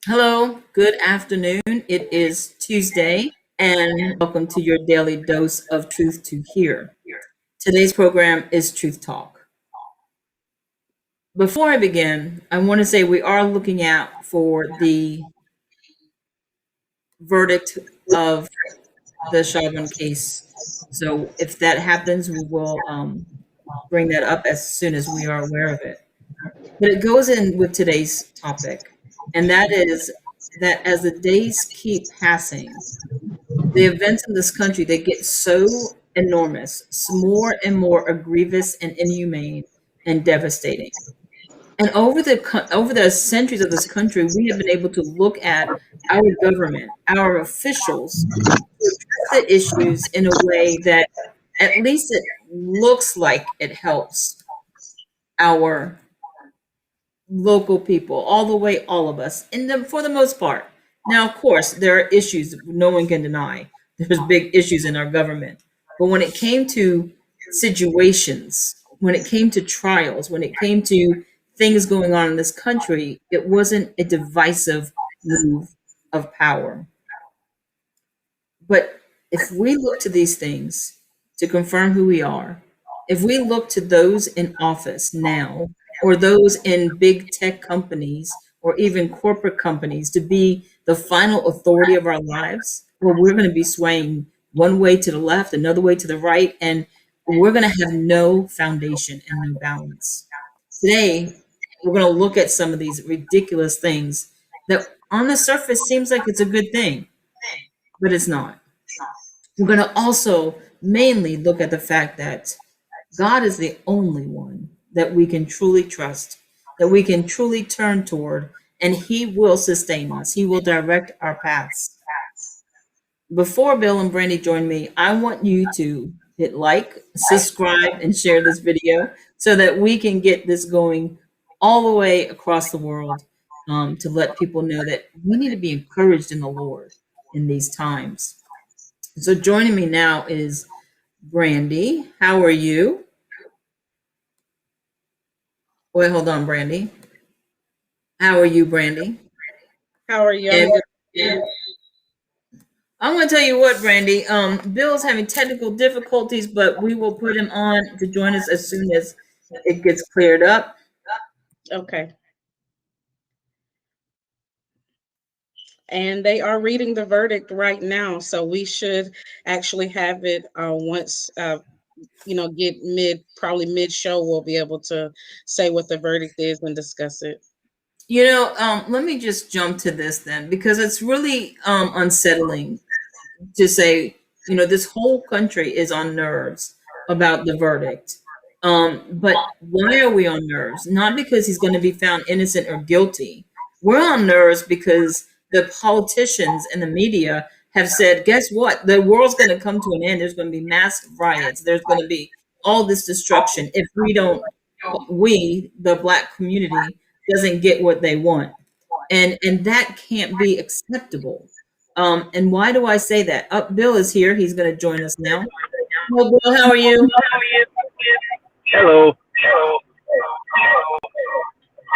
Hello, good afternoon. It is Tuesday, and welcome to your daily dose of truth to hear. Today's program is Truth Talk. Before I begin, I want to say we are looking out for the verdict of the Chauvin case. So if that happens, we will bring that up as soon as we are aware of it. But it goes in with today's topic, and that is that as the days keep passing, the events in this country, they get so enormous, more and more grievous and inhumane and devastating. And over the centuries of this country, we have been able to look at our government, our officials, to address the issues in a way that at least it looks like it helps our local people, all the way, all of us, for the most part. Now, of course, there are issues no one can deny. There's big issues in our government. But when it came to situations, when it came to trials, when it came to things going on in this country, it wasn't a divisive move of power. But if we look to these things to confirm who we are, if we look to those in office now, or those in big tech companies, or even corporate companies to be the final authority of our lives, well, we're going to be swaying one way to the left, another way to the right, and we're going to have no foundation and no balance. Today, we're going to look at some of these ridiculous things that on the surface seems like it's a good thing, but it's not. We're going to also mainly look at the fact that God is the only one that we can truly trust, that we can truly turn toward, and He will sustain us. He will direct our paths. Before Bill and Brandy join me, I want you to hit like, subscribe, and share this video so that we can get this going all the way across the world, to let people know that we need to be encouraged in the Lord in these times. So joining me now is Brandy. How are you? Wait, hold on, Brandy. How are you, Brandy? How are you? And I'm good. I'm going to tell you what, Brandy. Bill's having technical difficulties, but we will put him on to join us as soon as it gets cleared up. Okay. And they are reading the verdict right now, so we should actually have it once get probably mid show. We'll be able to say what the verdict is and discuss it. Let me just jump to this then, because it's really unsettling to say, this whole country is on nerves about the verdict. But why are we on nerves? Not because he's going to be found innocent or guilty. We're on nerves because the politicians and the media have said, guess what? The world's going to come to an end. There's going to be mass riots. There's going to be all this destruction if the Black community, doesn't get what they want. And that can't be acceptable. And why do I say that? Bill is here. He's going to join us now. Hello, Bill. How are you? Hello.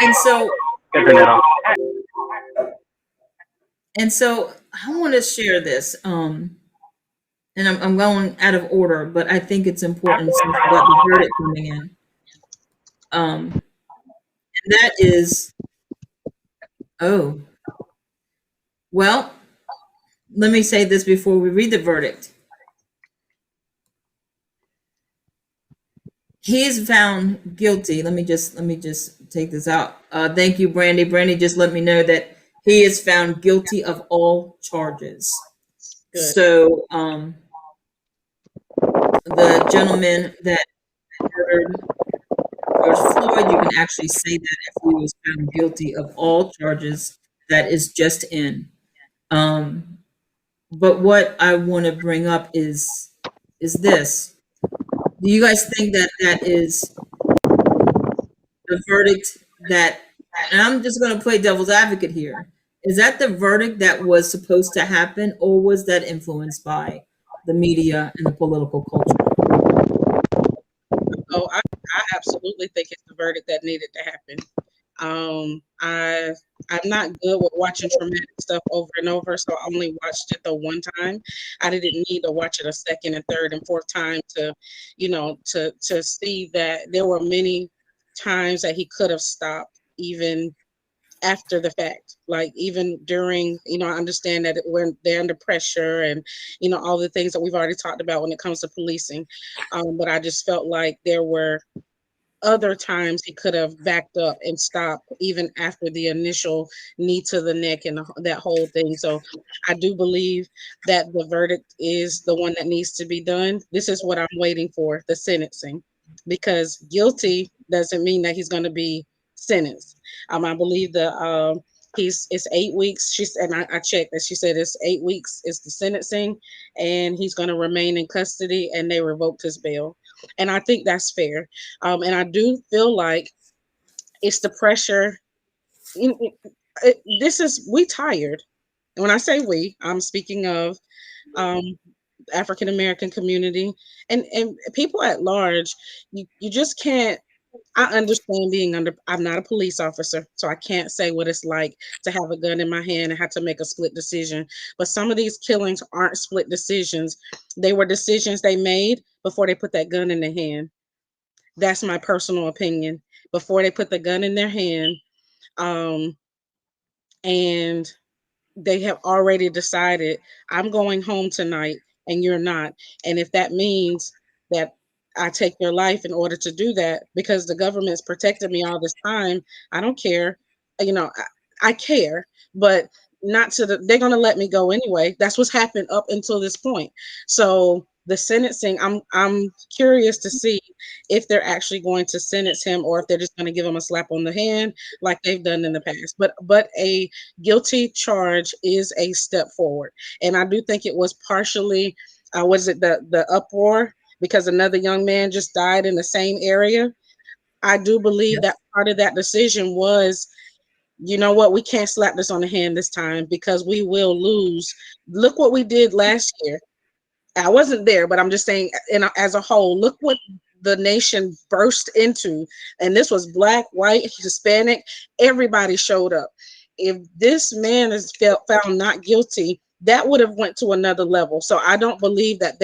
And so, Internet off. I want to share this. And I'm going out of order, but I think it's important since we got the verdict coming in. And that is, oh, well, let me say this before we read the verdict. He is found guilty. Let me just take this out. Thank you, Brandy. Brandy just let me know that he is found guilty of all charges. Good. So, the gentleman that murdered George Floyd, you can actually say that if he was found guilty of all charges, that is just in. Um, but what I want to bring up is this. Do you guys think that that is the verdict that, and I'm just going to play devil's advocate here, is that the verdict that was supposed to happen, or was that influenced by the media and the political culture? I absolutely think it's the verdict that needed to happen. I I'm not good with watching traumatic stuff over and over, so I only watched it the one time. I didn't need to watch it a second and third and fourth time to, to see that there were many times that he could have stopped even after the fact. Like even during, I understand that when they're under pressure and all the things that we've already talked about when it comes to policing, but I just felt like there were other times he could have backed up and stopped even after the initial knee to the neck and that whole thing. So I do believe that the verdict is the one that needs to be done. This is what I'm waiting for, the sentencing, because guilty doesn't mean that he's going to be sentenced. I believe the it's 8 weeks. I checked that she said it's 8 weeks is the sentencing, and he's going to remain in custody, and they revoked his bail. And I think that's fair. And I do feel like it's the pressure. We tired. And when I say we, I'm speaking of um, African American community and people at large. You just can't. I understand being under. I'm not a police officer, so I can't say what it's like to have a gun in my hand and have to make a split decision. But some of these killings aren't split decisions. They were decisions they made before they put that gun in their hand. That's my personal opinion. Before they put the gun in their hand, um, and they have already decided, I'm going home tonight and you're not. And if that means that I take your life in order to do that because the government's protected me all this time, I don't care. I care, but not to they're going to let me go anyway. That's what's happened up until this point. So the sentencing, I'm curious to see if they're actually going to sentence him or if they're just going to give him a slap on the hand like they've done in the past. But a guilty charge is a step forward, and I do think it was partially was it the uproar because another young man just died in the same area. I do believe that part of that decision was, you know what, we can't slap this on the hand this time because we will lose. Look what we did last year. I wasn't there, but I'm just saying, as a whole, look what the nation burst into. And this was Black, white, Hispanic, everybody showed up. If this man is found not guilty, that would have went to another level. So I don't believe that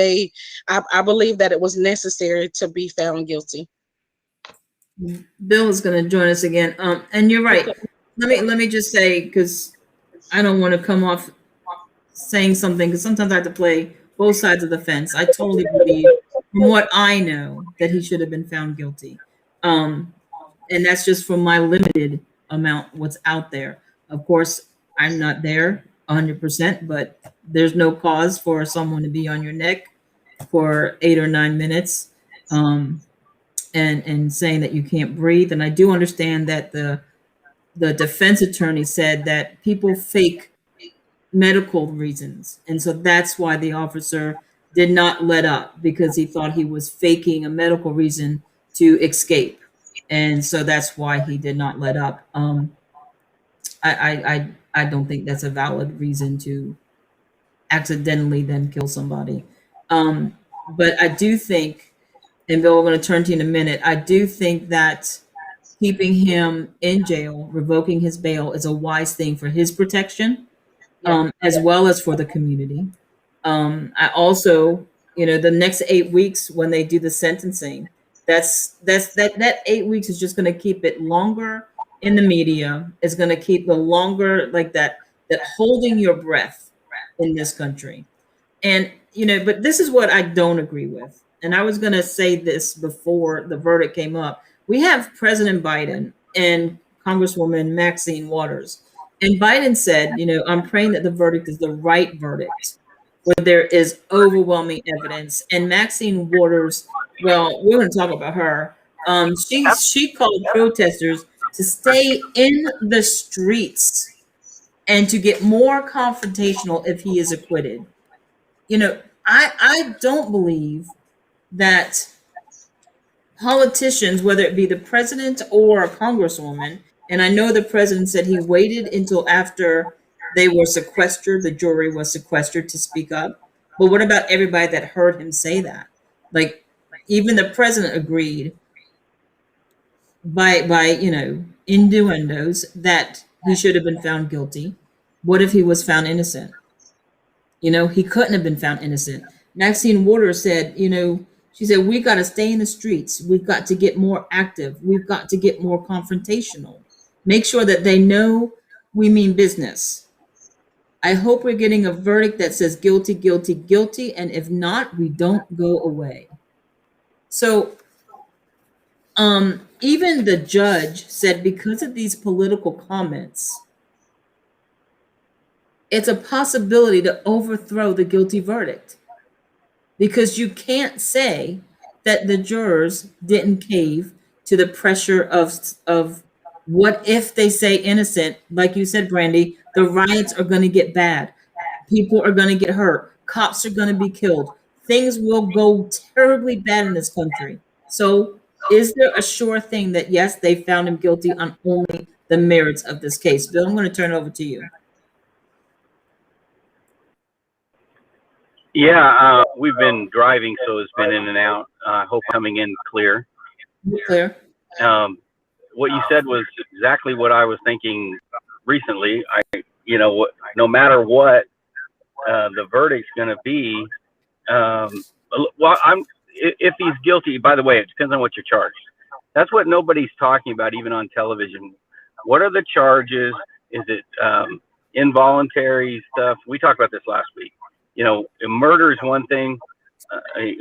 I believe that it was necessary to be found guilty. Bill is going to join us again. And you're right. Let me just say, because I don't want to come off saying something, because sometimes I have to play both sides of the fence. I totally believe, from what I know, that he should have been found guilty. And that's just from my limited amount what's out there. Of course, I'm not there 100%, but there's no cause for someone to be on your neck for 8 or 9 minutes, and saying that you can't breathe. And I do understand that the defense attorney said that people fake medical reasons, and so that's why the officer did not let up, because he thought he was faking a medical reason to escape, and so that's why he did not let up. I don't think that's a valid reason to accidentally then kill somebody. But I do think, and Bill, we're going to turn to you in a minute. I do think that keeping him in jail, revoking his bail, is a wise thing for his protection, as well as for the community. I also, the next 8 weeks when they do the sentencing, that 8 weeks is just going to keep it longer in the media. Is going to keep the longer, like that holding your breath in this country. And but this is what I don't agree with. And I was going to say this before the verdict came up. We have President Biden and Congresswoman Maxine Waters. And Biden said, I'm praying that the verdict is the right verdict, where there is overwhelming evidence. And Maxine Waters, well, we're going to talk about her. She called protesters to stay in the streets and to get more confrontational if he is acquitted. I don't believe that politicians, whether it be the president or a congresswoman, and I know the president said he waited until after they were sequestered, the jury was sequestered, to speak up. But what about everybody that heard him say that? Like, even the president agreed by innuendos that he should have been found guilty? What if he was found innocent? You know, he couldn't have been found innocent. Maxine Waters said, you know, she said, we got to stay in the streets. We've got to get more active. We've got to get more confrontational. Make sure that they know we mean business. I hope we're getting a verdict that says guilty, guilty, guilty. And if not, we don't go away. So even the judge said because of these political comments, it's a possibility to overthrow the guilty verdict, because you can't say that the jurors didn't cave to the pressure of what if they say innocent. Like you said, Brandy, the riots are going to get bad. People are going to get hurt. Cops are going to be killed. Things will go terribly bad in this country. So is there a sure thing that, yes, they found him guilty on only the merits of this case? Bill, I'm going to turn it over to you. Yeah, we've been driving, so it's been in and out. I hope coming in clear. Clear. What you said was exactly what I was thinking recently. No matter what the verdict's going to be, if he's guilty, by the way, it depends on what you're charged. That's what nobody's talking about, even on television. What are the charges? Is it involuntary stuff? We talked about this last week. You know, murder is one thing,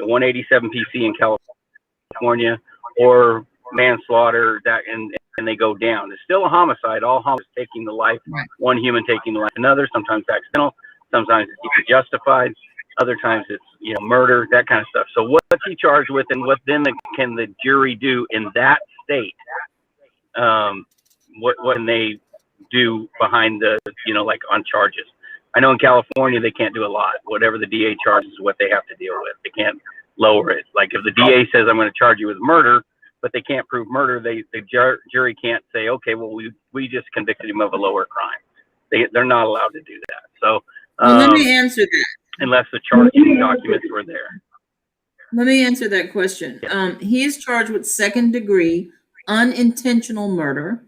187 PC in California, or manslaughter, that and they go down. It's still a homicide. All homicide is taking the life, one human taking the life of another. Sometimes accidental, sometimes it's justified, other times it's murder, that kind of stuff. So what's he charged with, and what then can the jury do in that state? What can they do behind the like on charges? I know in California they can't do a lot. Whatever the DA charges is what they have to deal with. They can't lower it. Like if the DA says I'm going to charge you with murder, but they can't prove murder, the jury can't say, okay, well we just convicted him of a lower crime. They're not allowed to do that. So let me answer that. Unless the charging documents were there. Let me answer that question. He is charged with second-degree unintentional murder,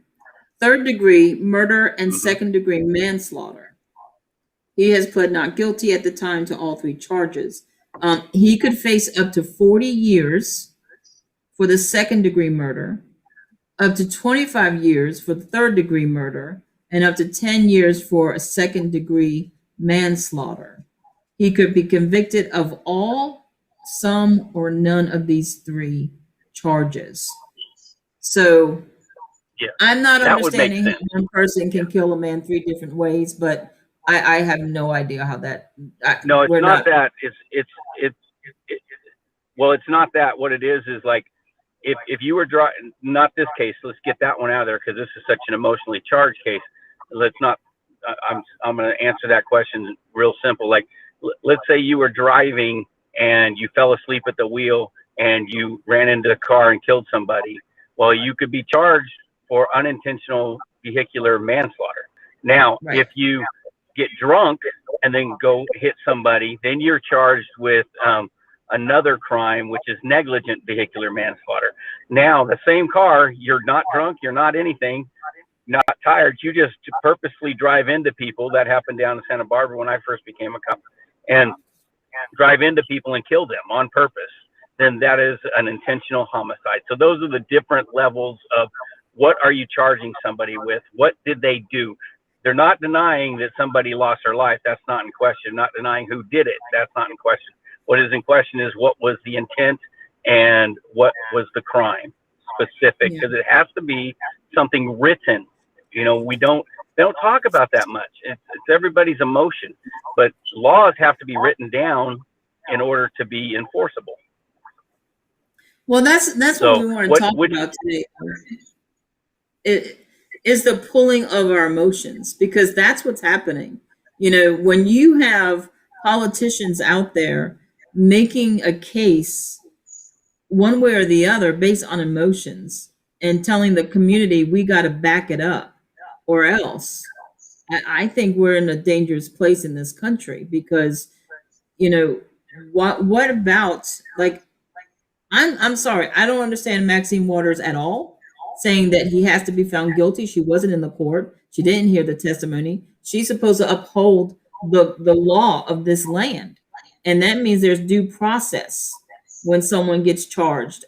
third-degree murder, and second-degree manslaughter. He has pled not guilty at the time to all three charges. He could face up to 40 years for the second-degree murder, up to 25 years for the third-degree murder, and up to 10 years for a second-degree manslaughter. He could be convicted of all, some, or none of these three charges. So I'm not understanding how one person can kill a man 3 different ways, but I have no idea how that. No, it's not that. Well, it's not that. What it is like if you were driving, not this case. Let's get that one out of there because this is such an emotionally charged case. Let's not. I'm going to answer that question real simple. Like, let's say you were driving and you fell asleep at the wheel and you ran into a car and killed somebody. Well, you could be charged for unintentional vehicular manslaughter. Now, if you get drunk and then go hit somebody, then you're charged with another crime, which is negligent vehicular manslaughter. Now, the same car, you're not drunk, you're not anything, not tired, you just purposely drive into people. That happened down in Santa Barbara when I first became a cop, and drive into people and kill them on purpose. Then that is an intentional homicide. So those are the different levels of what are you charging somebody with? What did they do? They're not denying that somebody lost their life. That's not in question. Not denying who did it. That's not in question. What is in question is what was the intent and what was the crime specific, because it has to be something written. They don't talk about that much. It's everybody's emotion, but laws have to be written down in order to be enforceable. Well, that's what we want to talk about today. It is the pulling of our emotions, because that's what's happening. When you have politicians out there making a case one way or the other based on emotions and telling the community we got to back it up or else, I think we're in a dangerous place in this country, because what about, like, I'm sorry, I don't understand Maxine Waters at all saying that he has to be found guilty. She wasn't in the court. She didn't hear the testimony. She's supposed to uphold the law of this land. And that means there's due process when someone gets charged.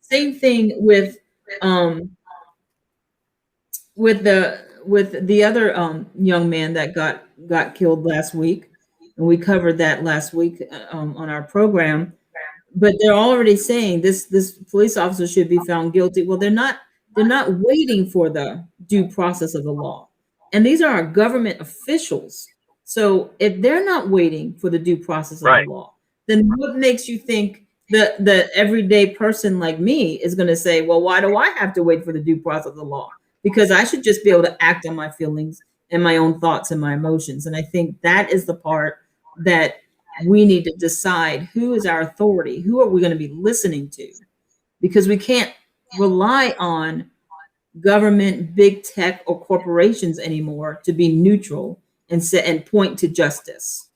Same thing um with the other young man that got killed last week, and we covered that last week on our program. But they're already saying this police officer should be found guilty. Well, they're not waiting for the due process of the law, and these are our government officials. So if they're not waiting for the due process of Right. the law, then what makes you think the everyday person like me is going to say, well, why do I have to wait for the due process of the law? Because I should just be able to act on my feelings and my own thoughts and my emotions. And I think that is the part that we need to decide: who is our authority? Who are we going to be listening to? Because we can't rely on government, big tech, or corporations anymore to be neutral and point to justice.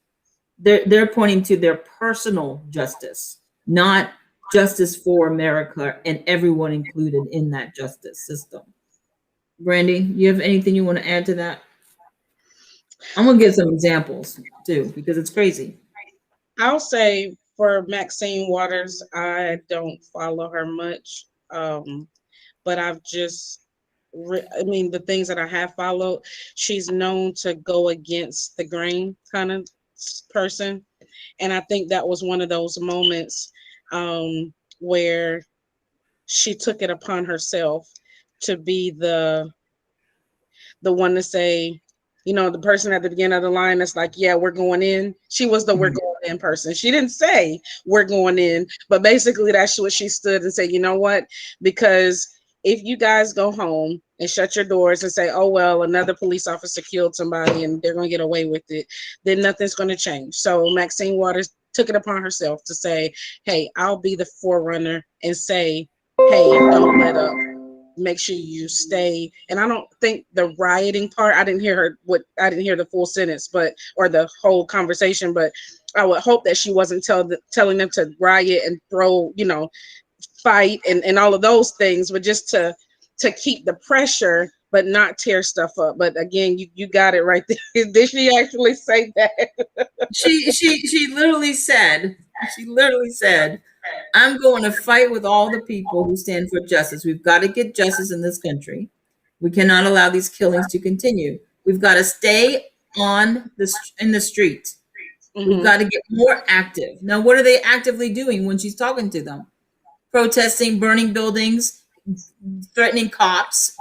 They're pointing to their personal justice, not justice for America and everyone included in that justice system. Brandy, you have anything you want to add to that? I'm gonna give some examples too, because it's crazy. I'll say for Maxine Waters, I don't follow her much, but I've just, I mean, the things that I have followed, she's known to go against the grain kind of person, and I think that was one of those moments where she took it upon herself to be the one to say, the person at the beginning of the line that's like, yeah, we're going in. She was the we're going in person. She didn't say we're going in, but basically that's what she stood and said, you know what? Because if you guys go home and shut your doors and say, oh, well, another police officer killed somebody and they're going to get away with it, then nothing's going to change. So Maxine Waters took it upon herself to say, hey, I'll be the forerunner and say, hey, don't let up. Make sure you stay. And I don't think the rioting part, I didn't hear the full sentence, or the whole conversation, but I would hope that she wasn't telling them to riot and throw, fight and all of those things, but just to keep the pressure, but not tear stuff up. But again, you got it right there. Did she actually say that? She literally said, I'm going to fight with all the people who stand for justice. We've got to get justice in this country. We cannot allow these killings to continue. We've got to stay in the street. We've got to get more active. Now, what are they actively doing when she's talking to them? Protesting, burning buildings, threatening cops.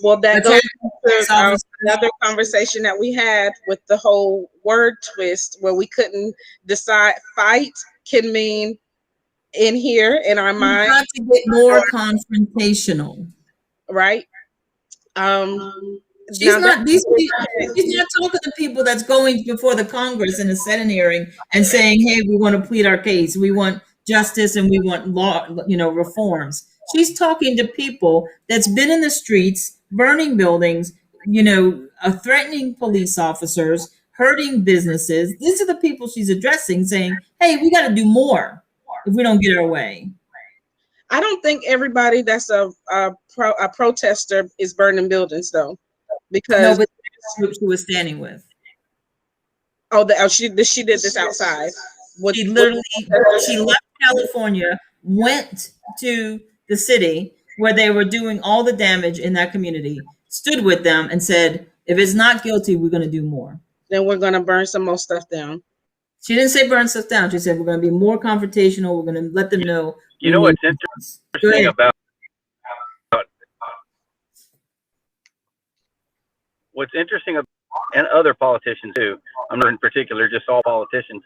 Well, that goes to another conversation that we had with the whole word twist, where we couldn't decide. Fight can mean in here in our mind. Got to get more confrontational, right? She's not talking to people that's going before the Congress in a Senate hearing and saying, "Hey, we want to plead our case. We want justice and we want law, reforms." She's talking to people that's been in the streets, burning buildings, threatening police officers, hurting businesses. These are the people she's addressing, saying, "Hey, we got to do more if we don't get our way." I don't think everybody that's a protester is burning buildings, though, because no, but that's who was standing with. She did this outside. She left California, went to the city where they were doing all the damage in that community, stood with them and said, if it's not guilty, we're going to do more. Then we're going to burn some more stuff down. She didn't say burn stuff down. She said, we're going to be more confrontational. We're going to let them know. You know what's interesting about and other politicians too, I'm not in particular, just all politicians,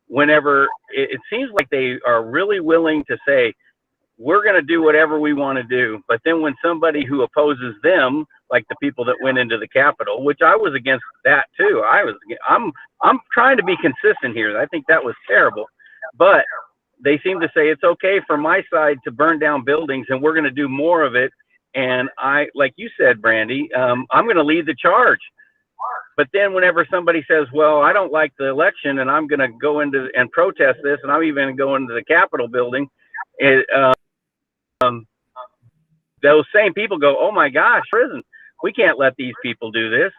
whenever it seems like they are really willing to say, we're going to do whatever we want to do. But then when somebody who opposes them, like the people that went into the Capitol, which I was against that too. I'm trying to be consistent here. I think that was terrible, but they seem to say it's okay for my side to burn down buildings and we're going to do more of it. And like you said, Brandy, I'm going to lead the charge. But then whenever somebody says, well, I don't like the election and I'm going to go into and protest this, and I'm even going to go into the Capitol building, those same people go, oh my gosh, prison. We can't let these people do this.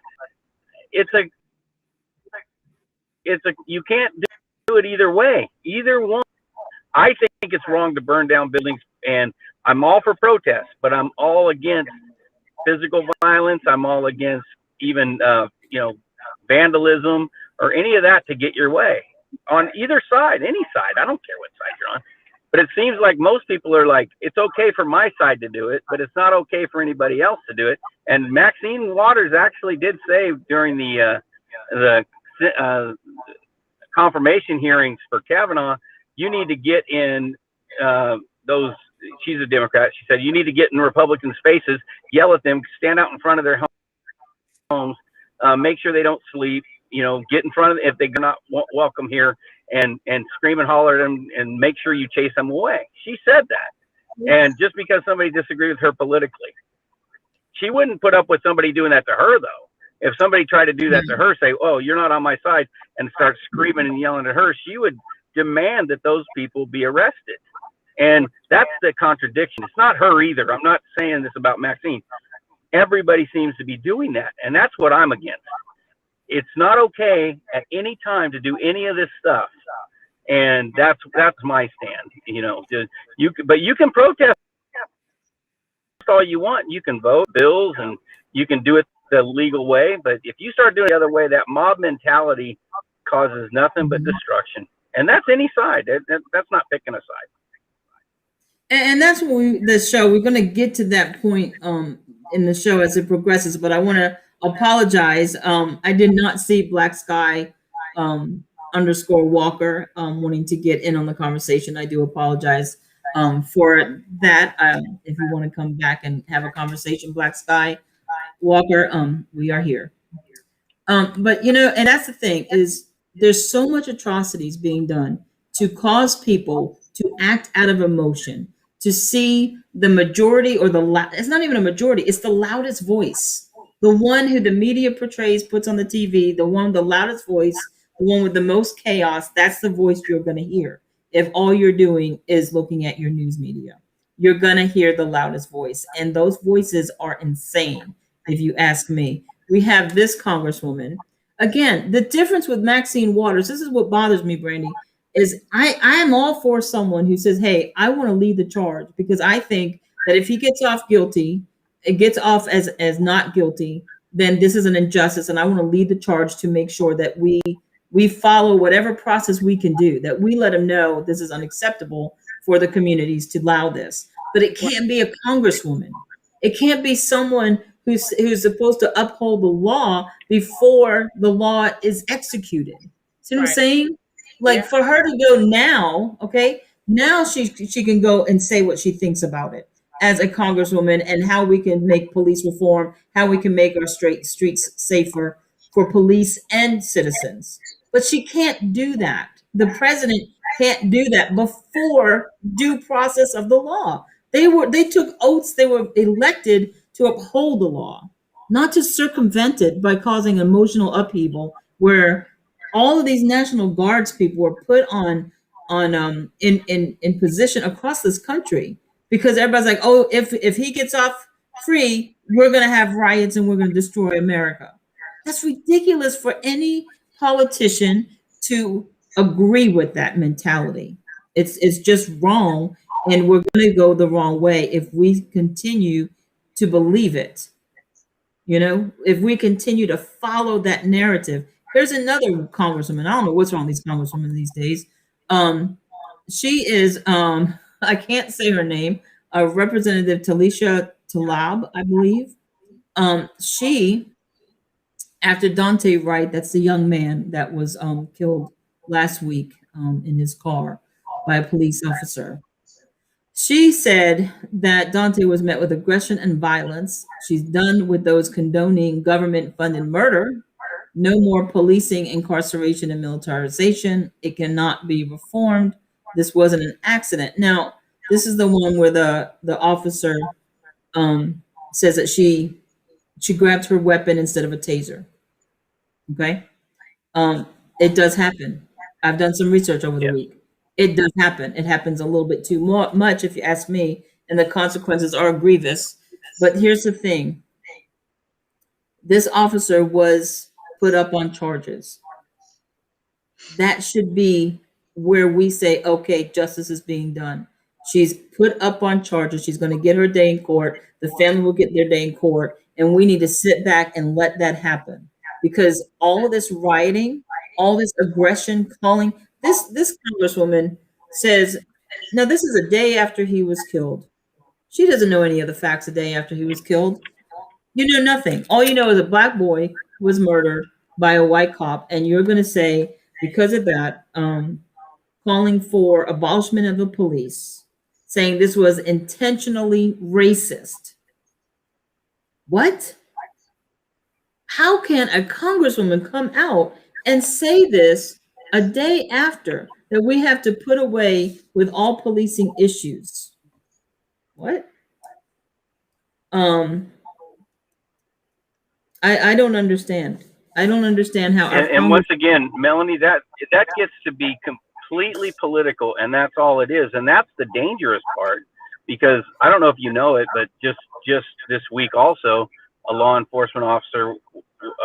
You can't do it either way. Either one. I think it's wrong to burn down buildings, and I'm all for protests, but I'm all against physical violence. I'm all against even, vandalism or any of that to get your way on either side, any side. I don't care what side you're on. But it seems like most people are like, it's okay for my side to do it, but it's not okay for anybody else to do it. And Maxine Waters actually did say during the confirmation hearings for Kavanaugh, you need to get in those. She's a Democrat. She said you need to get in Republican spaces, yell at them, stand out in front of their homes, make sure they don't sleep. Get in front of them if they're not welcome here, and scream and holler at them, and make sure you chase them away. She said that. And just because somebody disagrees with her politically, she wouldn't put up with somebody doing that to her, though. If somebody tried to do that to her, say, "Oh, you're not on my side," and start screaming and yelling at her, she would demand that those people be arrested. And that's the contradiction. It's not her either. I'm not saying this about Maxine. Everybody seems to be doing that, and that's what I'm against. It's not okay at any time to do any of this stuff, and that's my stand. But you can protest all you want. You can vote bills, and you can do it the legal way. But if you start doing it the other way, that mob mentality causes nothing but destruction, and that's any side. That's not picking a side. And that's what we're going to get to that point in the show as it progresses. But I want to apologize. I did not see Black Sky _ Walker wanting to get in on the conversation. I do apologize for that. If you want to come back and have a conversation, Black Sky Walker, we are here. But and that's the thing, is there's so much atrocities being done to cause people to act out of emotion, to see the majority or it's not even a majority, it's the loudest voice. The one who the media portrays, puts on the TV, the one with the loudest voice, the one with the most chaos, that's the voice you're going to hear. If all you're doing is looking at your news media, you're going to hear the loudest voice. And those voices are insane, if you ask me. We have this Congresswoman. Again, the difference with Maxine Waters, this is what bothers me, Brandy, is I am all for someone who says, hey, I want to lead the charge, because I think that if he gets off guilty, it gets off as not guilty, then this is an injustice. And I want to lead the charge to make sure that we follow whatever process we can do, that we let him know this is unacceptable for the communities to allow this. But it can't be a Congresswoman. It can't be someone who's supposed to uphold the law before the law is executed. See what I'm saying? Like, for her to go now, okay, now she can go and say what she thinks about it as a Congresswoman, and how we can make police reform, how we can make our streets safer for police and citizens. But she can't do that. The president can't do that before due process of the law. They took oaths. They were elected to uphold the law, not to circumvent it by causing emotional upheaval, where all of these National Guards people were put in position across this country, because everybody's like, oh, if he gets off free, we're going to have riots and we're going to destroy America. That's ridiculous for any politician to agree with that mentality. It's just wrong, and we're going to go the wrong way if we continue to believe it. If we continue to follow that narrative. There's another Congresswoman. I don't know what's wrong with these Congresswomen these days. She is, I can't say her name, Representative Talisha Tlaib, I believe. She, after Daunte Wright, that's the young man that was killed last week in his car by a police officer. She said that Daunte was met with aggression and violence. She's done with those condoning government-funded murder. No more policing, incarceration, and militarization. It cannot be reformed. This wasn't an accident. Now, this is the one where the officer says that she grabbed her weapon instead of a taser. Okay? It does happen. I've done some research over the week. It does happen. It happens a little bit too much, if you ask me, and the consequences are grievous. But here's the thing. This officer was put up on charges. That should be where we say, okay, justice is being done. She's put up on charges. She's going to get her day in court. The family will get their day in court. And we need to sit back and let that happen, because all of this rioting, all this aggression, calling this congresswoman says, now this is a day after he was killed. She doesn't know any of the facts a day after he was killed. You know nothing. All you know is a black boy was murdered by a white cop, and you're going to say, because of that, calling for abolishment of the police, saying this was intentionally racist. What? How can a congresswoman come out and say this a day after that we have to put away with all policing issues? What? I don't understand. I don't understand how. And once again, Melanie, that gets to be completely political, and that's all it is. And that's the dangerous part, because I don't know if you know it, but just this week also, a law enforcement officer,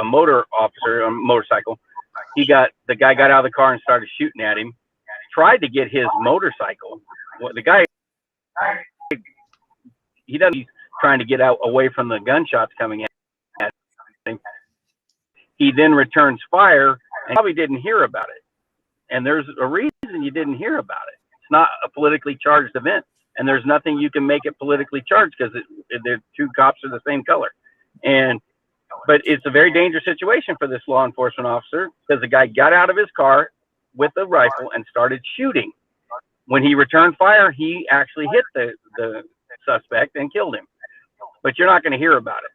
a motorcycle, the guy got out of the car and started shooting at him, tried to get his motorcycle. Well, the guy, he's trying to get out away from the gunshots coming at him. He then returns fire and probably didn't hear about it. And there's a reason you didn't hear about it. It's not a politically charged event, and there's nothing you can make it politically charged, because the two cops are the same color. But it's a very dangerous situation for this law enforcement officer, because the guy got out of his car with a rifle and started shooting. When he returned fire, he actually hit the suspect and killed him. But you're not going to hear about it.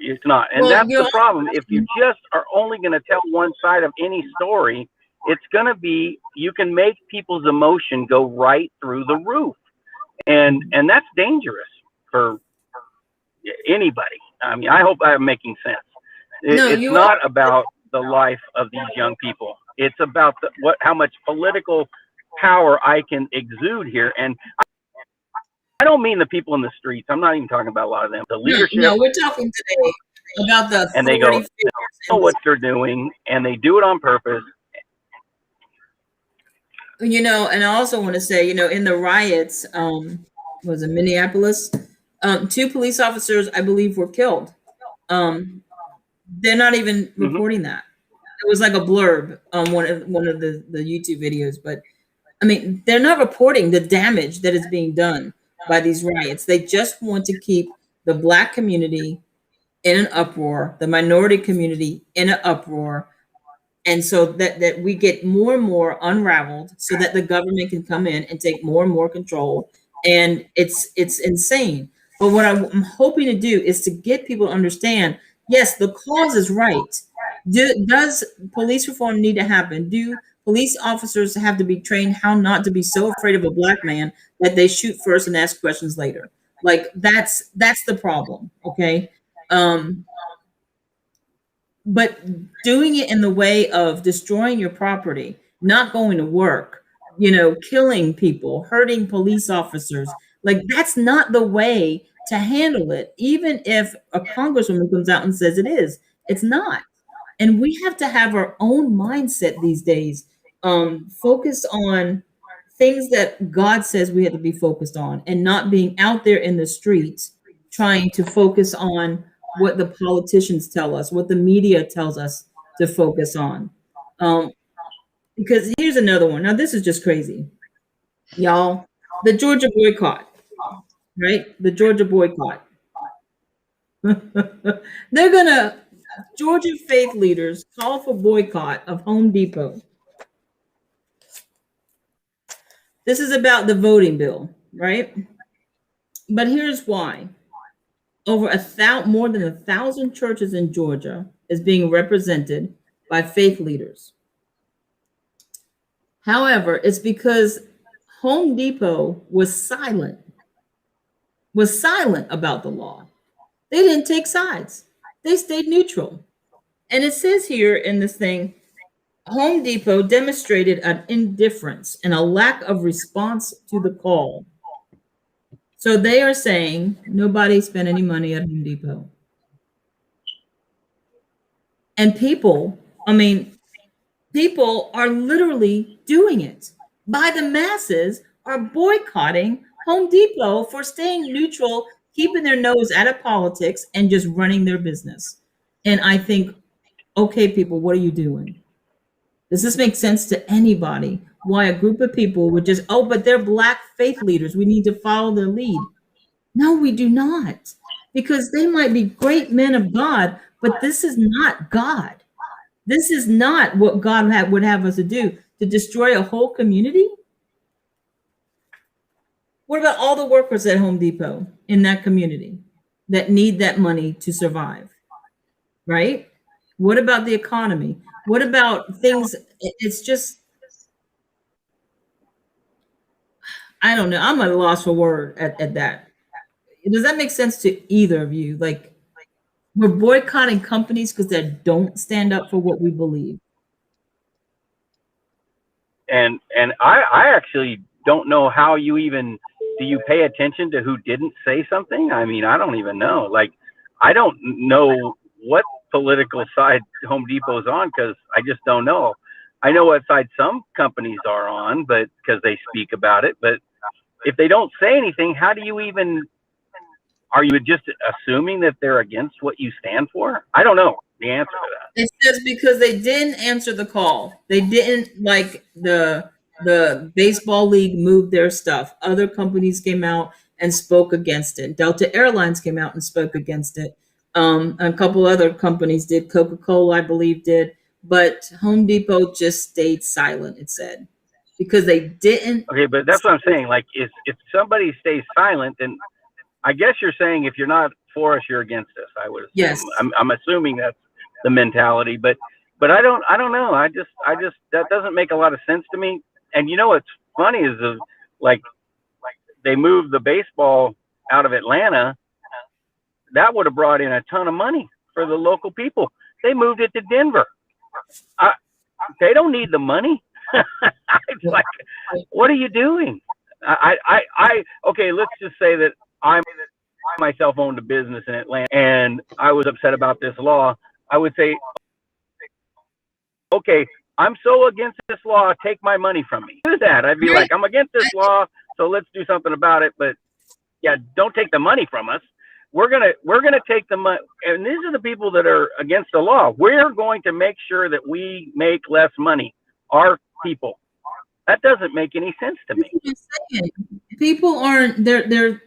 It's not. And Well, that's the problem. If you just are only going to tell one side of any story, it's going to be, you can make people's emotion go right through the roof. And that's dangerous for anybody. I mean, I hope I'm making sense. It's not about the life of these young people. It's about how much political power I can exude here. And I don't mean the people in the streets. I'm not even talking about a lot of them. The leadership. No, we're talking today about the authority. And they know what they're doing, and they do it on purpose. And I also want to say, in the riots, was in Minneapolis, 2 police officers, I believe, were killed. They're not even reporting that. It was like a blurb on one of the YouTube videos, but I mean, they're not reporting the damage that is being done by these riots. They just want to keep the Black community in an uproar, the minority community in an uproar, and so that we get more and more unraveled, so that the government can come in and take more and more control. And it's insane. But what I'm hoping to do is to get people to understand, yes, the cause is right. Does police reform need to happen? Do police officers have to be trained how not to be so afraid of a Black man that they shoot first and ask questions later? Like, that's the problem, okay? But doing it in the way of destroying your property, not going to work, killing people, hurting police officers, like, that's not the way to handle it. Even if a congresswoman comes out and says it is, it's not. And we have to have our own mindset these days, focused on things that God says we have to be focused on, and not being out there in the streets trying to focus on what the politicians tell us, what the media tells us to focus on. Because here's another one. Now, this is just crazy, y'all. The Georgia boycott, right? The Georgia boycott. Georgia faith leaders call for boycott of Home Depot. This is about the voting bill, right? But here's why. More than 1,000 churches in Georgia is being represented by faith leaders. However, it's because Home Depot was silent about the law. They didn't take sides. They stayed neutral. And it says here in this thing, Home Depot demonstrated an indifference and a lack of response to the call. So they are saying nobody spent any money at Home Depot. And people, I mean, people are literally doing it. By the masses are boycotting Home Depot for staying neutral, keeping their nose out of politics, and just running their business. And I think, okay, people, what are you doing? Does this make sense to anybody? Why a group of people would just, oh, but they're Black faith leaders. We need to follow their lead. No, we do not. Because they might be great men of God, but this is not God. This is not what God would have us to do, to destroy a whole community. What about all the workers at Home Depot in that community that need that money to survive? Right? What about the economy? What about things? It's just, I don't know. I'm at a loss for word at that. Does that make sense to either of you? Like, we're boycotting companies because they don't stand up for what we believe. And I actually don't know how you even, do you pay attention to who didn't say something? I mean, I don't even know. Like, I don't know what political side Home Depot's on, because I just don't know. I know what side some companies are on, but because they speak about it. But if they don't say anything, how do you even, are you just assuming that they're against what you stand for? I don't know the answer to that. It says because they didn't answer the call. They didn't, like, the baseball league moved their stuff. Other companies came out and spoke against it. Delta Airlines came out and spoke against it. A couple other companies did. Coca-Cola, I believe, did. But Home Depot just stayed silent, it said, because they didn't. Okay, but that's what I'm saying. Like, if somebody stays silent, then I guess you're saying if you're not for us, you're against us. I would assume. Yes. I'm assuming that's the mentality, but I don't know. I just that doesn't make a lot of sense to me. And you know what's funny is like they moved the baseball out of Atlanta. That would have brought in a ton of money for the local people. They moved it to Denver. They don't need the money. It's like, what are you doing? Okay, let's just say that I myself owned a business in Atlanta and I was upset about this law. I would say, okay, I'm so against this law, take my money from me. Do that. I'd be like, I'm against this law, so let's do something about it. But yeah, don't take the money from us. We're gonna take the money, and these are the people that are against the law. We're going to make sure that we make less money. Our people. That doesn't make any sense to me. People aren't. They're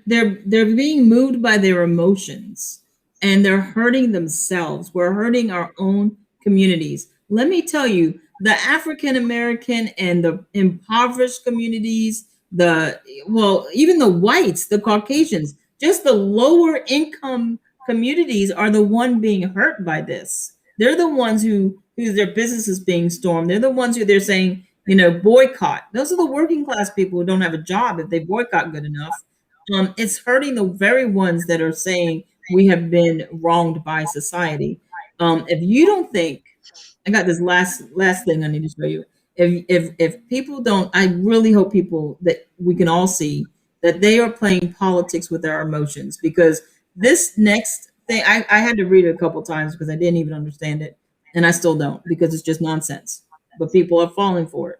being moved by their emotions, and they're hurting themselves. We're hurting our own communities. Let me tell you, the African American and the impoverished communities, even the whites, the Caucasians, just the lower income communities are the one being hurt by this. They're the ones who their business is being stormed. They're the ones who they're saying, boycott. Those are the working class people who don't have a job if they boycott good enough. It's hurting the very ones that are saying we have been wronged by society. If you don't think, I got this last thing I need to show you. If people don't, I really hope people that we can all see that they are playing politics with our emotions, because this next thing, I had to read it a couple times because I didn't even understand it. And I still don't, because it's just nonsense. But people are falling for it.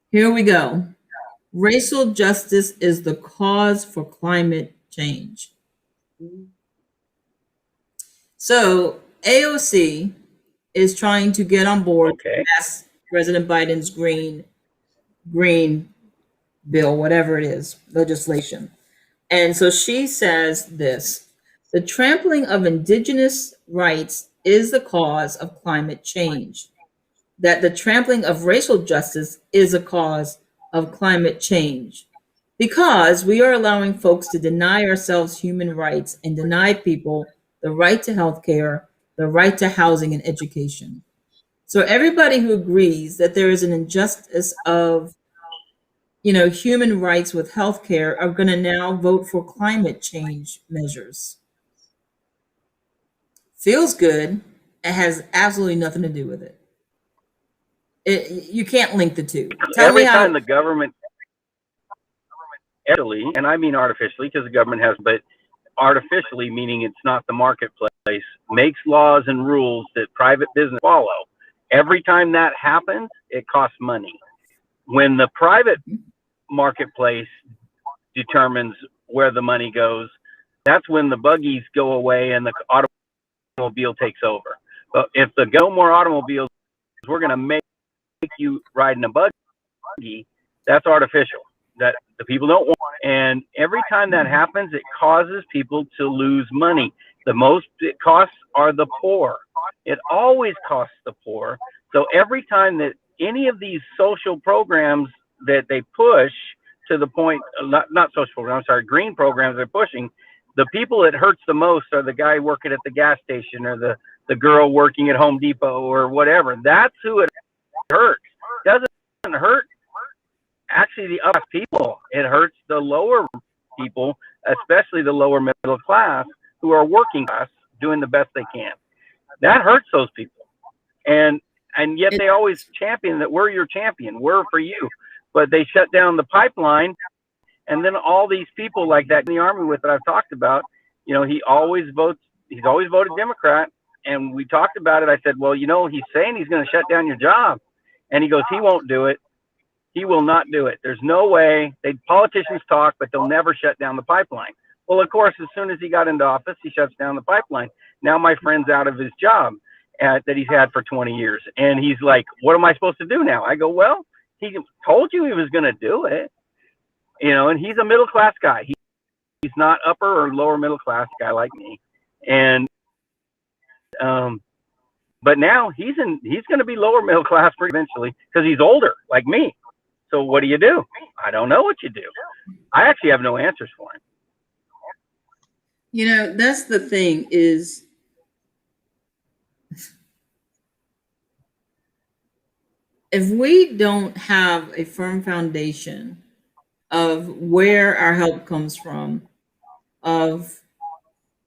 Here we go. Racial justice is the cause for climate change. So AOC is trying to get on board to pass President Biden's green bill, whatever it is, legislation. And so she says this: the trampling of indigenous rights is the cause of climate change. That the trampling of racial justice is a cause of climate change, because we are allowing folks to deny ourselves human rights and deny people the right to health care, the right to housing and education. So everybody who agrees that there is an injustice of human rights with healthcare are going to now vote for climate change measures. Feels good. It has absolutely nothing to do with it. You can't link the two. Every time the government, and I mean artificially, because the government has, but artificially, meaning it's not the marketplace, makes laws and rules that private business follow. Every time that happens, it costs money. When the private marketplace determines where the money goes, that's when the buggies go away and the automobile takes over. But if the go more automobiles, we're going to make you ride in a buggy, that's artificial. That the people don't want. And every time that happens, it causes people to lose money. The most it costs are the poor. It always costs the poor. So every time that any of these social programs that they push to the point, not social programs, I'm sorry, green programs they're pushing, the people it hurts the most are the guy working at the gas station or the girl working at Home Depot or whatever. That's who it hurts. It doesn't hurt actually the upper people. It hurts the lower people, especially the lower middle class who are working class, doing the best they can. That hurts those people. And yet they always champion that we're your champion. We're for you. But they shut down the pipeline. And then all these people like that in the Army with that I've talked about, you know, he's always voted Democrat. And we talked about it. I said, well, you know, he's saying he's going to shut down your job. And he goes, he won't do it. He will not do it. There's no way. Politicians talk, but they'll never shut down the pipeline. Well, of course, as soon as he got into office, he shuts down the pipeline. Now my friend's out of his job that he's had for 20 years. And he's like, what am I supposed to do now? I go, well, he told you he was going to do it. You know, and he's a middle class guy. He's not upper or lower middle class guy like me. And but now he's going to be lower middle class eventually because he's older like me. So what do you do? I don't know what you do. I actually have no answers for him. You know, that's the thing is if we don't have a firm foundation of where our help comes from, of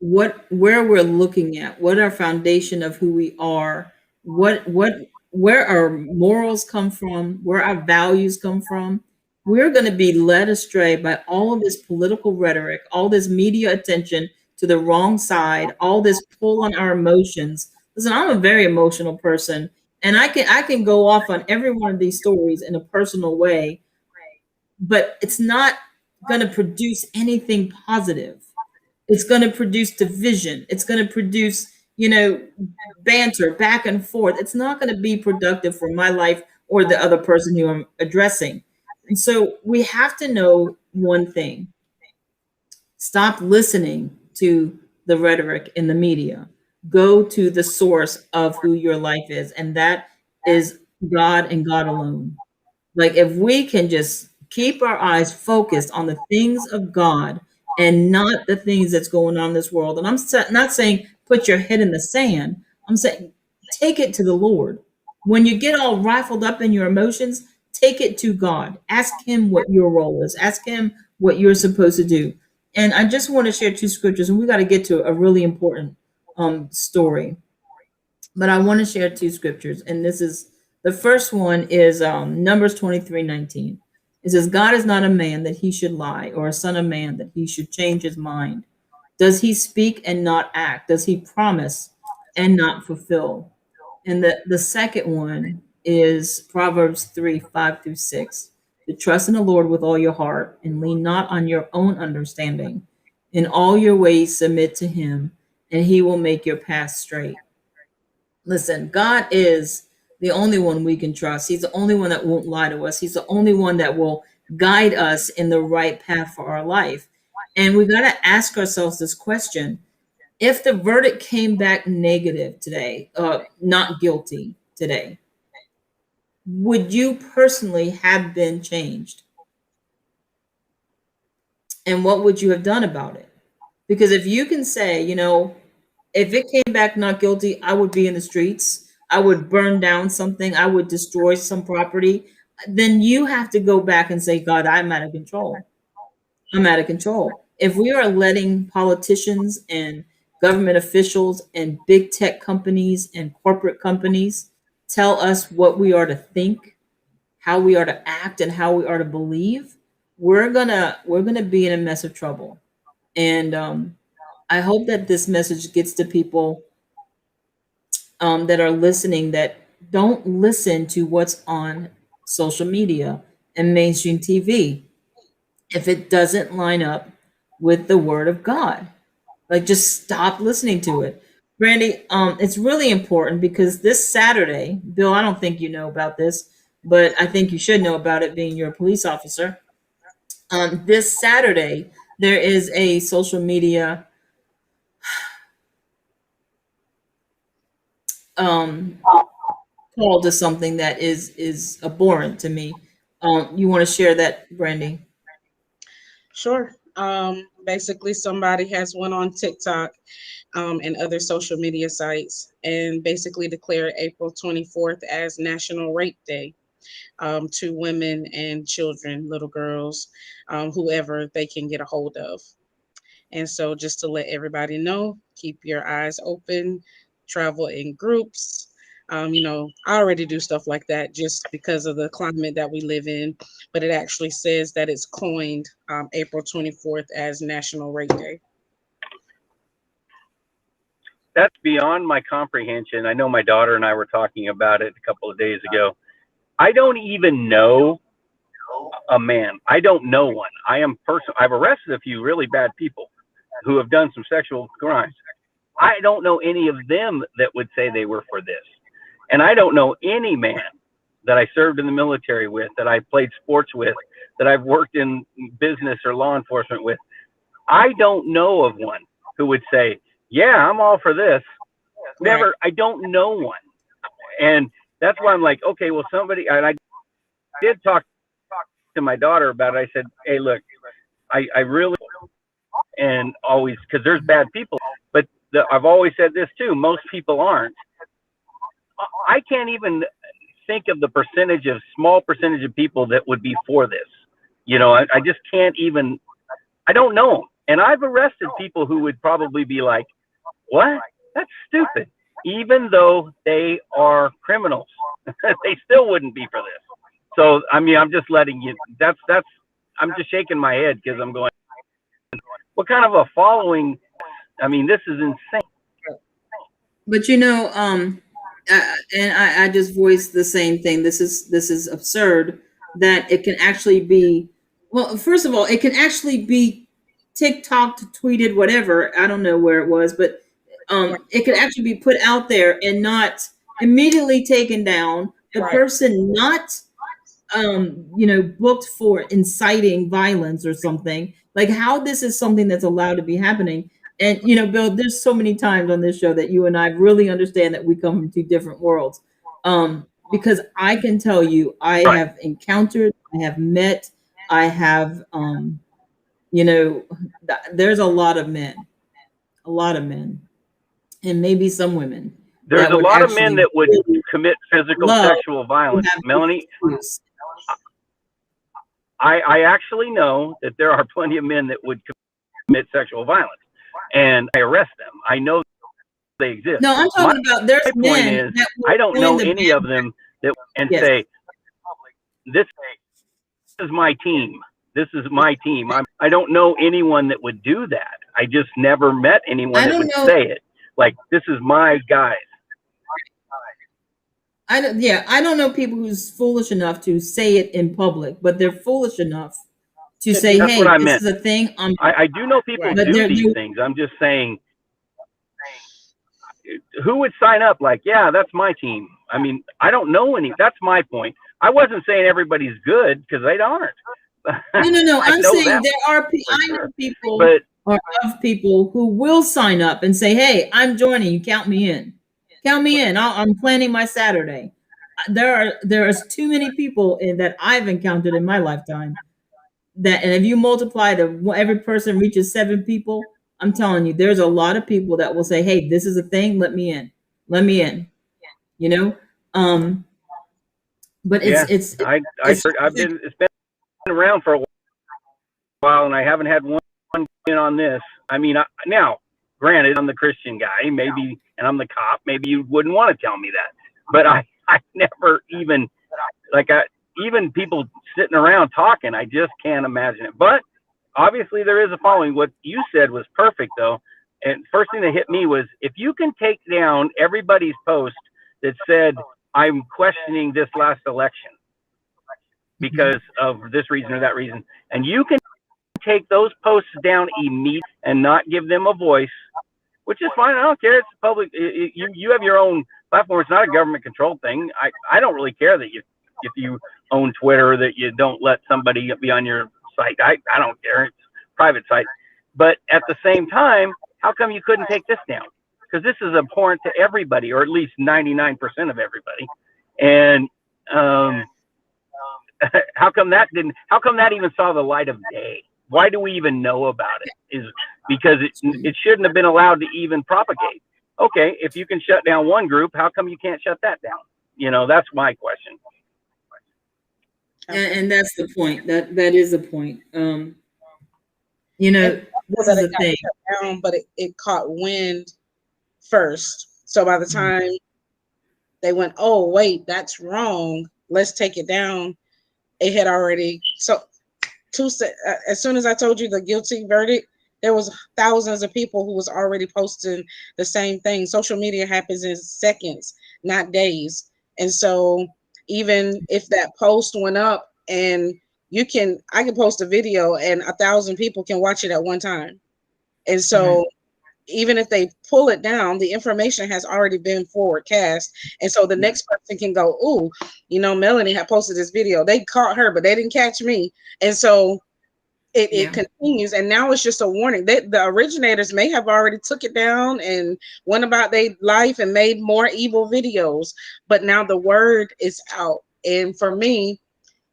where we're looking at, what our foundation of who we are, where our morals come from, where our values come from, we're going to be led astray by all of this political rhetoric, all this media attention to the wrong side, all this pull on our emotions. Listen, I'm a very emotional person, and I can go off on every one of these stories in a personal way, but it's not going to produce anything positive. It's going to produce division. It's going to produce, you know, banter back and forth. It's not going to be productive for my life or the other person who I'm addressing. And so we have to know one thing. Stop listening to the rhetoric in the media. Go to the source of who your life is, and that is God and God alone. Like if we can just keep our eyes focused on the things of God and not the things that's going on in this world. And I'm not saying put your head in the sand. I'm saying take it to the Lord. When you get all rifled up in your emotions, take it to God. Ask him what your role is. Ask him what you're supposed to do. And I just want to share two scriptures, and we got to get to a really important story. But I want to share two scriptures. And this is the first one is Numbers 23:19. It says, God is not a man that he should lie, or a son of man that he should change his mind. Does he speak and not act? Does he promise and not fulfill? And the second one is Proverbs 3:5-6. To trust in the Lord with all your heart and lean not on your own understanding. In all your ways submit to him, and he will make your path straight. Listen, God is the only one we can trust. He's the only one that won't lie to us. He's the only one that will guide us in the right path for our life. And we got to ask ourselves this question. If the verdict came back negative today, not guilty today, would you personally have been changed? And what would you have done about it? Because if you can say, you know, if it came back not guilty, I would be in the streets. I would burn down something. I would destroy some property. Then you have to go back and say, God, I'm out of control. I'm out of control. If we are letting politicians and government officials and big tech companies and corporate companies tell us what we are to think, how we are to act, and how we are to believe, we're gonna be in a mess of trouble. And I hope that this message gets to people that are listening, that don't listen to what's on social media and mainstream TV if it doesn't line up with the Word of God. Like, just stop listening to it. Brandy, it's really important because this Saturday, Bill, I don't think you know about this, but I think you should know about it being you're a police officer. This Saturday, there is a social media um, call to something that is abhorrent to me. You want to share that, Brandy? Sure. Basically, somebody has went on TikTok and other social media sites and basically declared April 24th as National Rape Day to women and children, little girls, whoever they can get a hold of. And so, just to let everybody know, keep your eyes open, travel in groups. I already do stuff like that just because of the climate that we live in, but it actually says that it's coined April 24th as National Rape Day. That's beyond my comprehension. I know my daughter and I were talking about it a couple of days ago. I don't even know a man. I don't know one. I've arrested a few really bad people who have done some sexual crimes. I don't know any of them that would say they were for this. And I don't know any man that I served in the military with, that I played sports with, that I've worked in business or law enforcement with. I don't know of one who would say, yeah, I'm all for this. Never. Right. I don't know one. And that's why I'm like, okay, well, somebody, and I did talk to my daughter about it. I said, hey, look, I really, and always, because there's bad people, but I've always said this too, most people aren't. I can't even think of the small percentage of people that would be for this. I just can't even, I don't know them. And I've arrested people who would probably be like, what? That's stupid. Even though they are criminals, they still wouldn't be for this. So, I mean, I'm just letting you, I'm just shaking my head because I'm going, what kind of a following? I mean, this is insane. But and I just voiced the same thing. This is absurd that it can actually be. Well, first of all, it can actually be TikTok, tweeted, whatever. I don't know where it was, but it could actually be put out there and not immediately taken down. The Right. person not booked for inciting violence or something. Like, how this is something that's allowed to be happening. And Bill, there's so many times on this show that you and I really understand that we come from two different worlds. Because I can tell you, I have encountered, I have met, I have, there's a lot of men, and maybe some women. There's that a would lot of men actually that would really commit physical love sexual violence. to have Melanie, this excuse. I actually know that there are plenty of men that would commit sexual violence, and I arrest them. I know they exist. No, I'm talking about there's My point men is, that will I don't join know the any of them that and Yes. say, this is my team. This is my team. I don't know anyone that would do that. I just never met anyone I that don't would know. say it. Like, this is my guys. I don't know people who's foolish enough to say it in public, but they're foolish enough to say, That's "Hey, what I this meant. is a thing." I do know people Right. But do they're- these they're- things. I'm just saying, who would sign up like, yeah, that's my team? I mean, I don't know any. That's my point. I wasn't saying everybody's good, because they aren't. No. I I'm know saying that there are. for I know sure. people But or of people who will sign up and say, "Hey, I'm joining you. Count me in. Count me in. I'm planning my Saturday." There's too many people that I've encountered in my lifetime and if you multiply every person reaches 7 people, I'm telling you, there's a lot of people that will say, "Hey, this is a thing. Let me in. Let me in." You know, but yeah, it's I've been, it's been around for a while, and I haven't had one in on this. I mean, now, granted, I'm the Christian guy, maybe, and I'm the cop. Maybe you wouldn't want to tell me that, but I never even, like, even people sitting around talking, I just can't imagine it. But obviously there is a following. What you said was perfect, though. and first thing that hit me was, if you can take down everybody's post that said, I'm questioning this last election because of this reason or that reason, and you can take those posts down immediately and not give them a voice, which is fine. I don't care. It's public. You have your own platform. It's not a government controlled thing. I don't really care that if you own Twitter, that you don't let somebody be on your site. I don't care. It's a private site. But at the same time, how come you couldn't take this down? Because this is abhorrent to everybody, or at least 99% of everybody. And how come that even saw the light of day? Why do we even know about it? Is because it shouldn't have been allowed to even propagate. Okay, if you can shut down one group, how come you can't shut that down? You know, that's my question. And that's the point. That is the point. You know, this is the thing. Down, but it caught wind first. So by the time they went, oh wait, that's wrong, let's take it down, it had already. So as soon as I told you the guilty verdict, there was thousands of people who was already posting the same thing. Social media happens in seconds, not days. And so even if that post went up, and I can post a video and 1,000 people can watch it at one time. And so even if they pull it down, the information has already been forward cast. And so the next person can go, ooh, you know, Melanie had posted this video. They caught her, but they didn't catch me. And so it continues. And now it's just a warning. The originators may have already took it down and went about their life and made more evil videos. But now the word is out. And for me,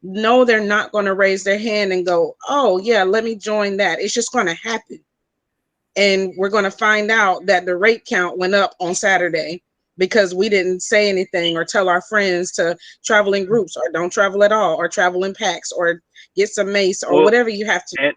no, they're not going to raise their hand and go, oh, yeah, let me join that. It's just going to happen. And we're going to find out that the rape count went up on Saturday because we didn't say anything or tell our friends to travel in groups or don't travel at all or travel in packs or get some mace or whatever you have to.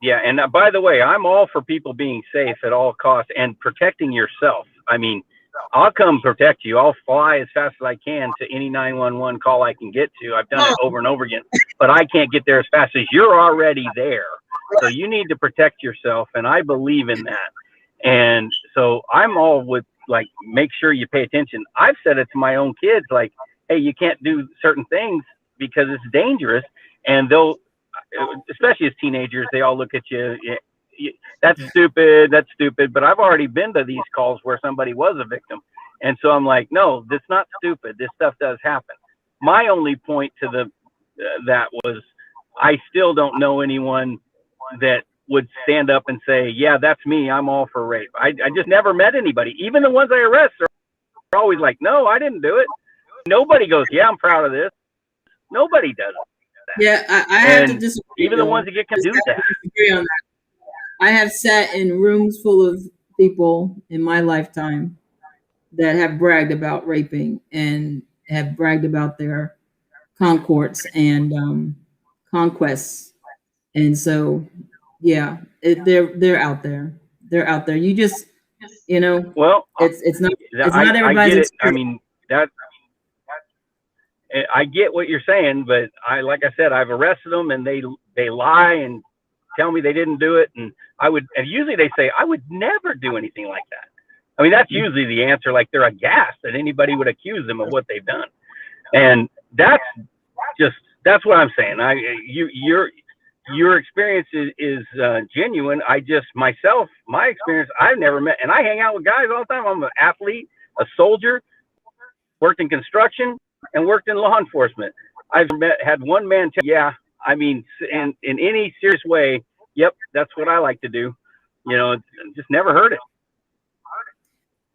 And by the way, I'm all for people being safe at all costs and protecting yourself. I mean, I'll come protect you. I'll fly as fast as I can to any 911 call I can get to. I've done it over and over again, but I can't get there as fast as you're already there. So you need to protect yourself, and I believe in that. And so I'm all with, like, make sure you pay attention. I've said it to my own kids, like, hey, you can't do certain things because it's dangerous. And they'll, especially as teenagers, they all look at you, that's stupid, that's stupid. But I've already been to these calls where somebody was a victim. And so I'm like, no, that's not stupid. This stuff does happen. My only point to that was, I still don't know anyone that would stand up and say, yeah, that's me, I'm all for rape. I just never met anybody. Even the ones I arrest are always like, no, I didn't do it. Nobody goes, yeah, I'm proud of this. Nobody does that. Yeah, I have to disagree. Even the ones that get can do that. On that. I have sat in rooms full of people in my lifetime that have bragged about raping and have bragged about their conquests and conquests. And so, yeah, they're out there. They're out there. You just, you know, well, it's not everybody's experience. I mean, I get what you're saying, but like I said, I've arrested them and they lie and tell me they didn't do it. And usually they say, I would never do anything like that. I mean, that's usually the answer. Like, they're aghast that anybody would accuse them of what they've done. And that's what I'm saying. Your experience is genuine. My experience, I've never met, and I hang out with guys all the time. I'm an athlete, a soldier, worked in construction, and worked in law enforcement. I've had one man tell, yeah, I mean, in any serious way, yep, that's what I like to do. You know, just never heard it.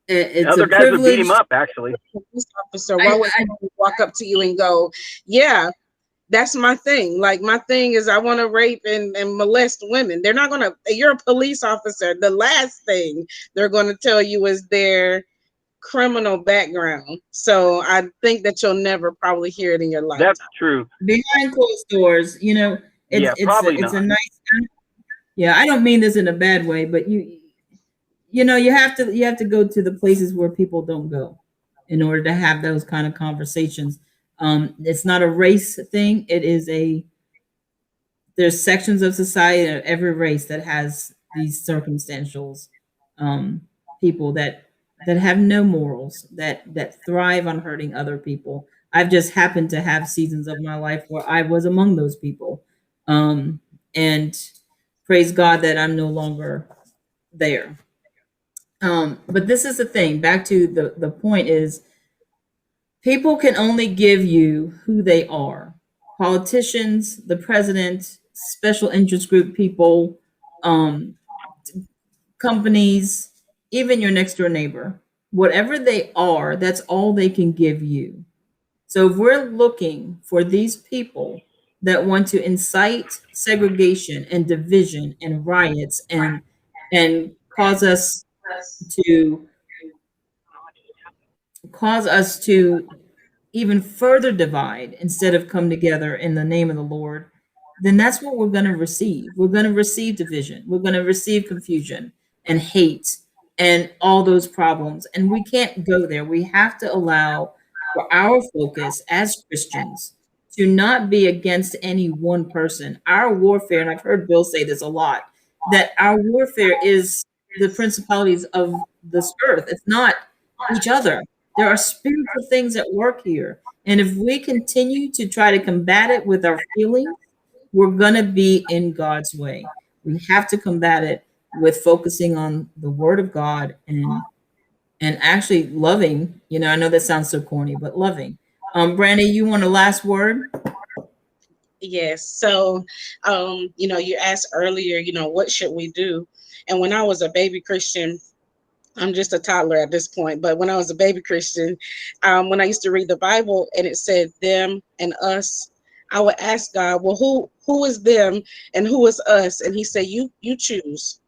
It's other guys would beat him up, actually. Officer, why would I walk up to you and go, yeah, that's my thing. Like, my thing is I want to rape and molest women. They're not going to, you're a police officer. The last thing they're going to tell you is their criminal background. So I think that you'll never probably hear it in your lifetime. That's true. Behind closed doors, you know, it's a nice thing. Yeah, I don't mean this in a bad way, but you know, you have to go to the places where people don't go in order to have those kind of conversations. It's not a race thing. There's sections of society of every race that has these circumstantial people that have no morals, that thrive on hurting other people. I've just happened to have seasons of my life where I was among those people, and praise God that I'm no longer there. But this is the thing. Back to the point is, people can only give you who they are. Politicians, the president, special interest group people, um, companies, even your next door neighbor, whatever they are, that's all they can give you. So if we're looking for these people that want to incite segregation and division and riots and to cause us to even further divide instead of come together in the name of the Lord, then that's what we're going to receive. We're going to receive division. We're going to receive confusion and hate and all those problems. And we can't go there. We have to allow for our focus as Christians to not be against any one person. Our warfare, and I've heard Bill say this a lot, that our warfare is the principalities of this earth. It's not each other. There are spiritual things at work here. And if we continue to try to combat it with our feelings, we're going to be in God's way. We have to combat it with focusing on the word of God and actually loving. I know that sounds so corny, but loving. Brandy, you want a last word? Yes. So, you asked earlier, what should we do? And when I was a baby Christian, I'm just a toddler at this point, but when I was a baby Christian, when I used to read the Bible and it said them and us, I would ask God, well, who is them and who is us? And he said, you choose.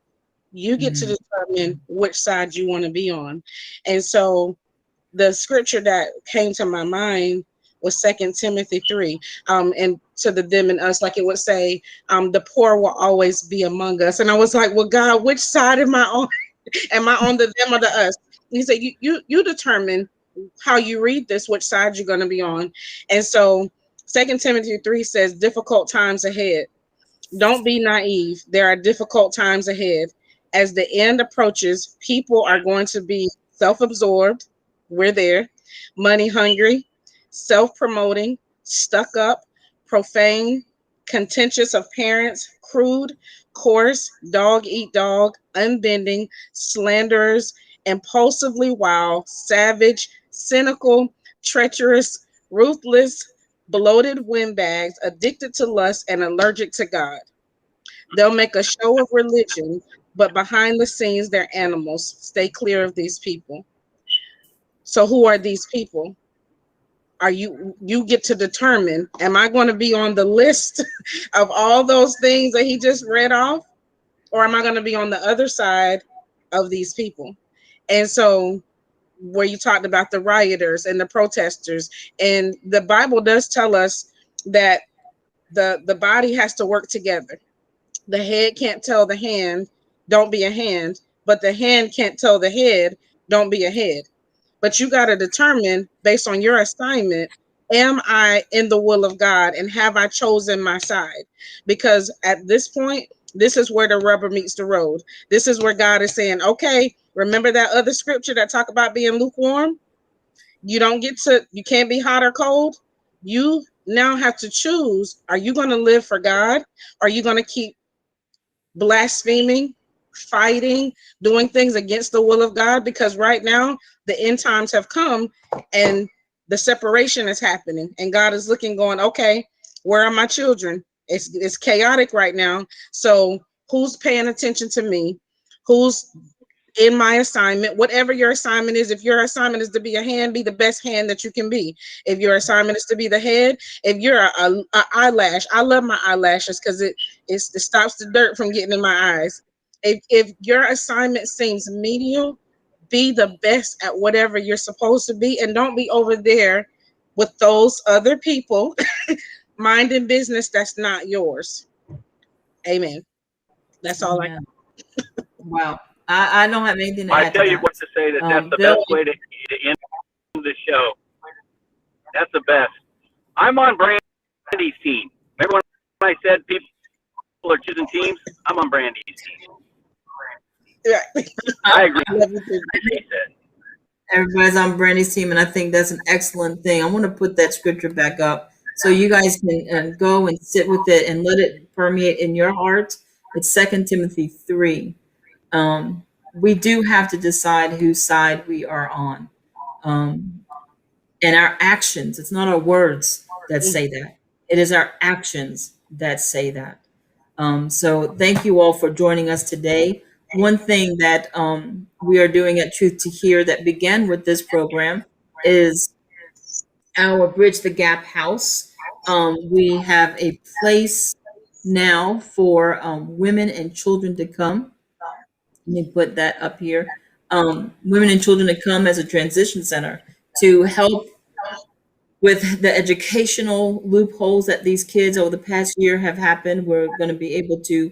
You get to determine which side you want to be on. And so the scripture that came to my mind was 2 Timothy 3. And to the them and us, like it would say, the poor will always be among us. And I was like, well, God, which side am I on? Am I on the them or the us? And he said, you determine how you read this, which side you're going to be on. And so 2 Timothy 3 says, difficult times ahead. Don't be naive. There are difficult times ahead. As the end approaches, people are going to be self-absorbed. We're there. Money hungry, self-promoting, stuck up, profane, contentious of parents, crude, coarse, dog eat dog, unbending, slanderers, impulsively wild, savage, cynical, treacherous, ruthless, bloated windbags, addicted to lust, and allergic to God. They'll make a show of religion, but behind the scenes, they're animals. Stay clear of these people. So who are these people? Are you get to determine, am I going to be on the list of all those things that he just read off? Or am I going to be on the other side of these people? And so where you talked about the rioters and the protesters, and the Bible does tell us that the body has to work together. The head can't tell the hand, don't be a hand, but the hand can't tell the head, don't be a head. But you got to determine based on your assignment, am I in the will of God and have I chosen my side? Because at this point, this is where the rubber meets the road. This is where God is saying, okay, remember that other scripture that talk about being lukewarm? You can't be hot or cold. You now have to choose. Are you going to live for God? Are you going to keep blaspheming, fighting, doing things against the will of God? Because right now the end times have come and the separation is happening, and God is looking, going, okay, where are my children? It's chaotic right now. So who's paying attention to me? Who's in my assignment? Whatever your assignment is, if your assignment is to be a hand, be the best hand that you can be. If your assignment is to be the head, if you're a eyelash, I love my eyelashes because it stops the dirt from getting in my eyes. If your assignment seems menial, be the best at whatever you're supposed to be, and don't be over there with those other people minding business that's not yours. Amen. That's all I. Wow. I don't have anything to add I tell to you that. what to say, that's the Bill, best way to end the show. That's the best. I'm on Brandy's team. Remember when I said people are choosing teams? I'm on Brandy's team. Right. I agree. Love you too. I hate that. Everybody's on Brandy's team, and I think that's an excellent thing. I want to put that scripture back up so you guys can go and sit with it and let it permeate in your heart. It's 2 Timothy 3. We do have to decide whose side we are on. Um, and our actions, it's not our words that say that, it is our actions that say that. So thank you all for joining us today. One thing that we are doing at Truth to Hear that began with this program is our Bridge the Gap House. We have a place now for women and children to come. Let me put that up here. Women and children to come as a transition center to help with the educational loopholes that these kids over the past year have happened. We're going to be able to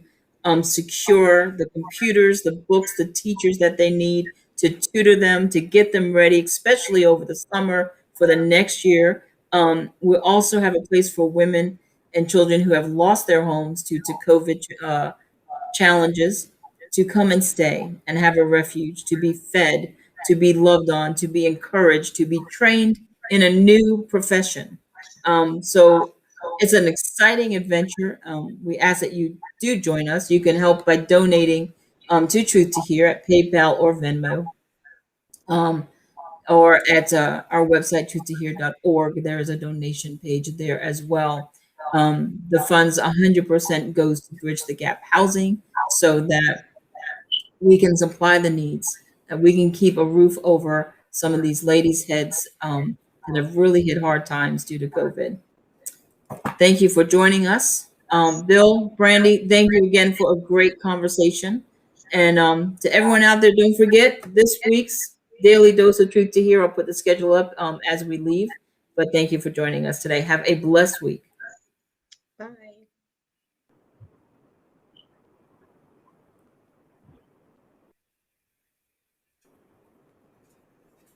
secure the computers, the books, the teachers that they need to tutor them, to get them ready, especially over the summer for the next year. We also have a place for women and children who have lost their homes due to COVID challenges to come and stay and have a refuge, to be fed, to be loved on, to be encouraged, to be trained in a new profession. So it's an exciting adventure. We ask that you do join us. You can help by donating to Truth to Hear at PayPal or Venmo. Or at our website, truthtohear.org. There is a donation page there as well. The funds 100% goes to Bridge the Gap Housing so that we can supply the needs, that we can keep a roof over some of these ladies' heads that have really hit hard times due to COVID. Thank you for joining us. Bill, Brandy, thank you again for a great conversation. And to everyone out there, don't forget this week's Daily Dose of Truth to Hear. I'll put the schedule up as we leave. But thank you for joining us today. Have a blessed week. Bye.